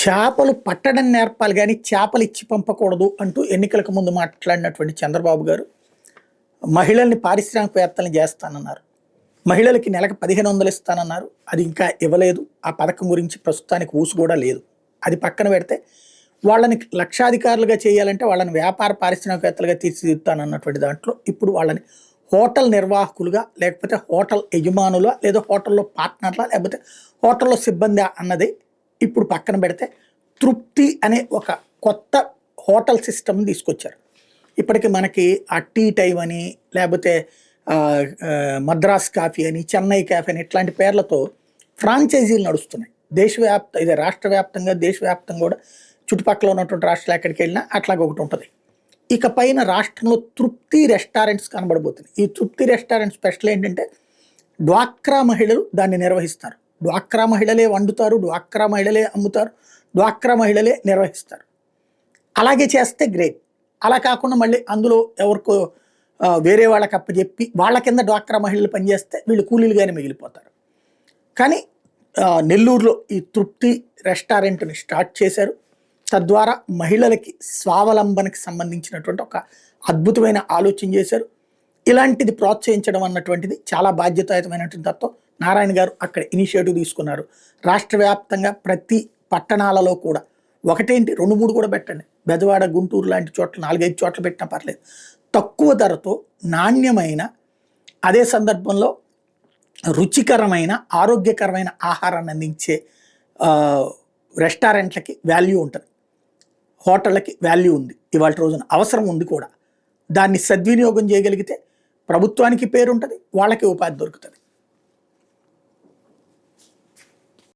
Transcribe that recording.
చేపలు పట్టడం నేర్పాలి గానీ చేపలు ఇచ్చి పంపకూడదు అంటూ ఎన్నికలకు ముందు మాట్లాడినటువంటి చంద్రబాబు గారు మహిళల్ని పారిశ్రామికవేత్తల్ని చేస్తానన్నారు. మహిళలకి నెలకు 1500 ఇస్తానన్నారు. అది ఇంకా ఇవ్వలేదు. ఆ పథకం గురించి ప్రస్తుతానికి ఊసు కూడా లేదు. అది పక్కన పెడితే వాళ్ళని లక్షాధికారులుగా చేయాలంటే వాళ్ళని వ్యాపార పారిశ్రామికవేత్తలుగా తీర్చిదిద్దుతానన్నటువంటి దాంట్లో ఇప్పుడు వాళ్ళని హోటల్ నిర్వాహకులుగా, లేకపోతే హోటల్ యజమానుల, లేదా హోటల్లో పార్ట్నర్లా, లేకపోతే హోటల్లో సిబ్బంది అన్నది ఇప్పుడు పక్కన పెడితే తృప్తి అనే ఒక కొత్త హోటల్ సిస్టమ్ తీసుకొచ్చారు. ఇప్పటికి మనకి ఆ టీ టైమ్ అని, లేకపోతే మద్రాస్ కాఫీ అని, చెన్నై కాఫీ అని ఇట్లాంటి పేర్లతో ఫ్రాంచైజీలు నడుస్తున్నాయి. ఇది రాష్ట్ర వ్యాప్తంగా, దేశవ్యాప్తంగా కూడా చుట్టుపక్కల ఉన్నటువంటి రాష్ట్రాలు ఎక్కడికి వెళ్ళినా అట్లాగే ఒకటి ఉంటుంది. ఇక పైన రాష్ట్రంలో తృప్తి రెస్టారెంట్స్ కనబడబోతున్నాయి. ఈ తృప్తి రెస్టారెంట్ స్పెషల్ ఏంటంటే డ్వాక్రా మహిళలు దాన్ని నిర్వహిస్తారు. డ్వాక్రా మహిళలే వండుతారు, డ్వాక్రా మహిళలే అమ్ముతారు, డ్వాక్రా మహిళలే నిర్వహిస్తారు. అలాగే చేస్తే గ్రేట్. అలా కాకుండా మళ్ళీ అందులో ఎవరికో వేరే వాళ్ళకి అప్పచెప్పి వాళ్ళ కింద డ్వాక్రా మహిళలు పనిచేస్తే వీళ్ళు కూలీలుగానే మిగిలిపోతారు. కానీ నెల్లూరులో ఈ తృప్తి రెస్టారెంట్ని స్టార్ట్ చేశారు. తద్వారా మహిళలకి స్వావలంబనకి సంబంధించినటువంటి ఒక అద్భుతమైన ఆలోచన చేశారు. ఇలాంటిది ప్రోత్సహించడం అన్నటువంటిది చాలా బాధ్యతాయుతమైనటువంటి తత్వం. నారాయణ గారు అక్కడ ఇనిషియేటివ్ తీసుకున్నారు. రాష్ట్ర వ్యాప్తంగా ప్రతి పట్టణాలలో కూడా ఒకటేంటి 2-3 కూడా పెట్టండి. బెజవాడ, గుంటూరు లాంటి చోట్ల 4-5 చోట్ల పెట్టినా పర్లేదు. తక్కువ ధరతో నాణ్యమైన, అదే సందర్భంలో రుచికరమైన, ఆరోగ్యకరమైన ఆహారాన్ని అందించే రెస్టారెంట్లకి వాల్యూ ఉంటుంది, హోటళ్ళకి వాల్యూ ఉంది. ఇవాళ రోజున అవసరం ఉంది కూడా. దాన్ని సద్వినియోగం చేయగలిగితే ప్రభుత్వానికి పేరు ఉంటుంది, వాళ్ళకి ఉపాధి దొరుకుతుంది.